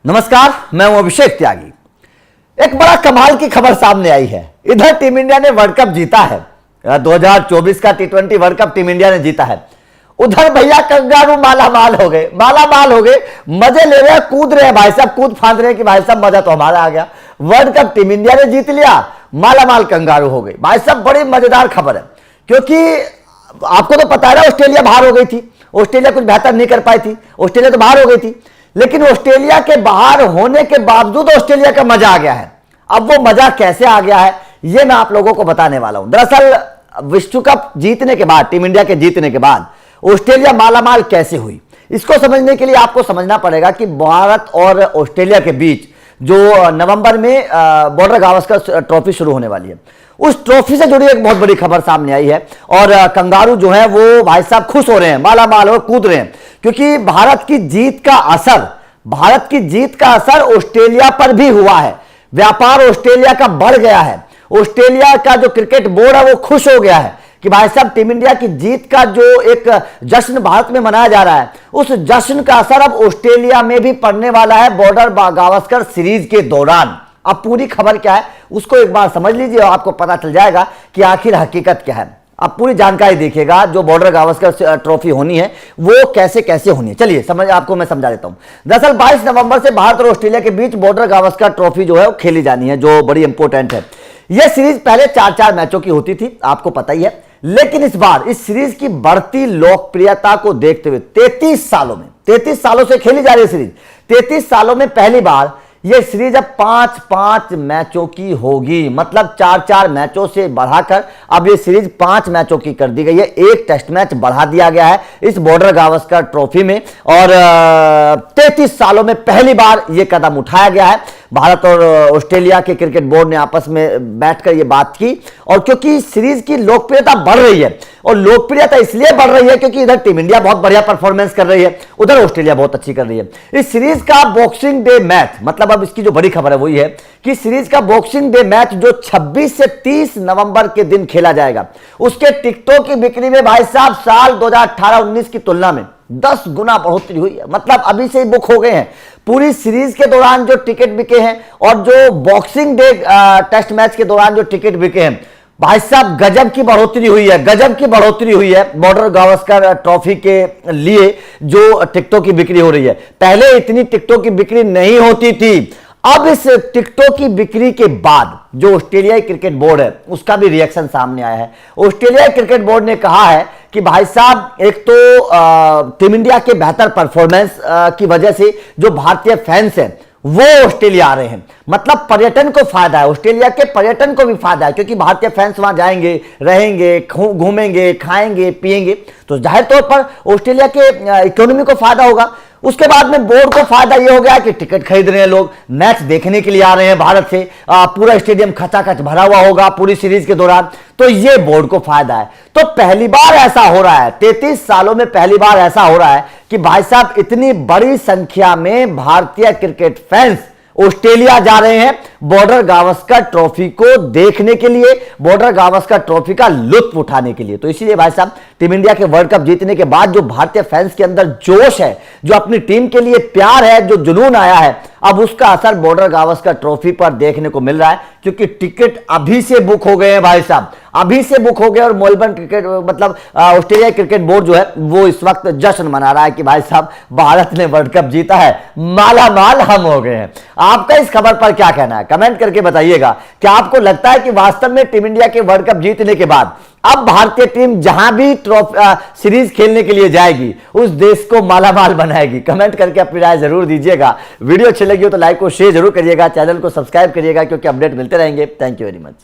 नमस्कार, मैं हूं अभिषेक त्यागी। एक बड़ा कमाल की खबर सामने आई है। इधर टीम इंडिया ने वर्ल्ड कप जीता है, 2024 का T20 world cup team India ने जीता है। उधर भैया कंगारू मालामाल हो गए, मजे ले रहे हैं, कूद रहे हैं भाई साहब, कूद फांद रहे हैं कि भाई साहब मजा तो हमारा आ गया, वर्ल्ड कप टीम इंडिया ने जीत लिया, मालामाल कंगारू हो गए। भाई साहब बड़ी मजेदार खबर है, क्योंकि आपको तो पता है ना, ऑस्ट्रेलिया बाहर हो गई थी, ऑस्ट्रेलिया कुछ बेहतर नहीं कर पाई थी, ऑस्ट्रेलिया तो बाहर हो गई थी। लेकिन ऑस्ट्रेलिया के बाहर होने के बावजूद ऑस्ट्रेलिया का मजा आ गया है। अब वो मजा कैसे आ गया है, ये मैं आप लोगों को बताने वाला हूं। दरअसल विश्व कप जीतने के बाद, टीम इंडिया के जीतने के बाद ऑस्ट्रेलिया मालामाल कैसे हुई, इसको समझने के लिए आपको समझना पड़ेगा कि भारत और ऑस्ट्रेलिया के बीच जो नवंबर में बॉर्डर गावस्कर ट्रॉफी शुरू होने वाली है, उस ट्रॉफी से जुड़ी एक बहुत बड़ी खबर सामने आई है। और कंगारू जो है वो भाई साहब खुश हो रहे हैं, मालामाल और कूद रहे हैं, क्योंकि भारत की जीत का असर ऑस्ट्रेलिया पर भी हुआ है। व्यापार ऑस्ट्रेलिया का बढ़ गया है। ऑस्ट्रेलिया का जो क्रिकेट बोर्ड है वो खुश हो गया है कि भाई साहब टीम इंडिया की जीत का जो एक जश्न भारत में मनाया जा रहा है, उस जश्न का असर अब ऑस्ट्रेलिया में भी पड़ने वाला है बॉर्डर गावस्कर सीरीज के दौरान। अब पूरी खबर क्या है उसको एक बार समझ लीजिए और आपको पता चल जाएगा कि आखिर हकीकत क्या है। अब पूरी जानकारी देखिएगा, जो बॉर्डर गावस्कर ट्रॉफी होनी है वो कैसे कैसे होनी है। चलिए आपको मैं समझा देता हूं। दरअसल 22 नवंबर से भारत और ऑस्ट्रेलिया के बीच बॉर्डर गावस्कर ट्रॉफी जो है वो खेली जानी है, जो बड़ी इंपॉर्टेंट है। यह सीरीज पहले 4-4 मैचों की होती थी, आपको पता ही है। लेकिन इस बार इस सीरीज की बढ़ती लोकप्रियता को देखते हुए 33 सालों से खेली जा रही है सीरीज, 33 सालों में पहली बार यह सीरीज अब 5-5 मैचों की होगी। मतलब 4-4 मैचों से बढ़ाकर अब यह सीरीज 5 मैचों की कर दी गई है। एक टेस्ट मैच बढ़ा दिया गया है इस बॉर्डर गावस्कर ट्रॉफी में, और 33 सालों में पहली बार यह कदम उठाया गया है। भारत और ऑस्ट्रेलिया के क्रिकेट बोर्ड ने आपस में बैठकर यह बात की, और क्योंकि सीरीज की लोकप्रियता बढ़ रही है, और लोकप्रियता इसलिए बढ़ रही है क्योंकि इधर टीम इंडिया बहुत बढ़िया परफॉर्मेंस कर रही है, उधर ऑस्ट्रेलिया बहुत अच्छी कर रही है। इस सीरीज का बॉक्सिंग डे मैच, मतलब अब इसकी जो बड़ी खबर है वो ये है कि सीरीज का बॉक्सिंग डे मैच जो 26 से 30 नवंबर के दिन खेला जाएगा, उसके टिकटों की बिक्री में भाई साहब साल 2018-19 की तुलना में 10 गुना बढ़ोतरी हुई है। मतलब अभी से ही बुक हो गए हैं। पूरी सीरीज के दौरान जो टिकट बिके हैं और जो बॉक्सिंग डे टेस्ट मैच के दौरान जो टिकट बिके हैं, भाई साहब गजब की बढ़ोतरी हुई है बॉर्डर गावस्कर ट्रॉफी के लिए जो टिकटों की बिक्री हो रही है। पहले इतनी टिकटों की बिक्री नहीं होती थी। अब इस टिकटों की बिक्री के बाद जो ऑस्ट्रेलियाई क्रिकेट बोर्ड है उसका भी रिएक्शन सामने आया है। ऑस्ट्रेलियाई क्रिकेट बोर्ड ने कहा है कि भाई साहब एक तो टीम इंडिया के बेहतर परफॉर्मेंस की वजह से जो भारतीय फैंस हैं वो ऑस्ट्रेलिया आ रहे हैं। मतलब पर्यटन को फायदा है, ऑस्ट्रेलिया के पर्यटन को भी फायदा है, क्योंकि भारतीय फैंस वहां जाएंगे, रहेंगे, घूमेंगे, खाएंगे, पिएंगे, तो जाहिर तौर पर ऑस्ट्रेलिया के इकोनॉमी को फायदा होगा। उसके बाद में बोर्ड को फायदा यह हो गया कि टिकट खरीद रहे हैं लोग, मैच देखने के लिए आ रहे हैं भारत से, पूरा स्टेडियम खचाखच भरा हुआ होगा पूरी सीरीज के दौरान, तो ये बोर्ड को फायदा है। तो पहली बार ऐसा हो रहा है, 33 सालों में पहली बार ऐसा हो रहा है कि भाई साहब इतनी बड़ी संख्या में भारतीय क्रिकेट फैंस ऑस्ट्रेलिया जा रहे हैं बॉर्डर गावस्कर ट्रॉफी को देखने के लिए, बॉर्डर गावस्कर ट्रॉफी का लुत्फ उठाने के लिए। तो इसीलिए भाई साहब टीम इंडिया के वर्ल्ड कप जीतने के बाद जो भारतीय फैंस के अंदर जोश है, जो अपनी टीम के लिए प्यार है, जो जुनून आया है, अब उसका असर बॉर्डर गावस्कर ट्रॉफी पर देखने को मिल रहा है। क्योंकि टिकट अभी से बुक हो गए हैं भाई साहब, अभी से बुक हो गए। और मेलबर्न क्रिकेट मतलब ऑस्ट्रेलिया क्रिकेट बोर्ड जो है वो इस वक्त जश्न मना रहा है कि भाई साहब भारत ने वर्ल्ड कप जीता है, मालामाल हम हो गए हैं। आपका इस खबर पर क्या कहना है, कमेंट करके बताइएगा। क्या आपको लगता है कि वास्तव में टीम इंडिया के वर्ल्ड कप जीतने के बाद अब भारतीय टीम जहां भी सीरीज खेलने के लिए जाएगी उस देश को मालामाल बनाएगी? कमेंट करके अपनी राय जरूर दीजिएगा। वीडियो अच्छी लगी हो तो लाइक और शेयर जरूर करिएगा, चैनल को सब्सक्राइब करिएगा, क्योंकि अपडेट मिलते रहेंगे। Thank you very much.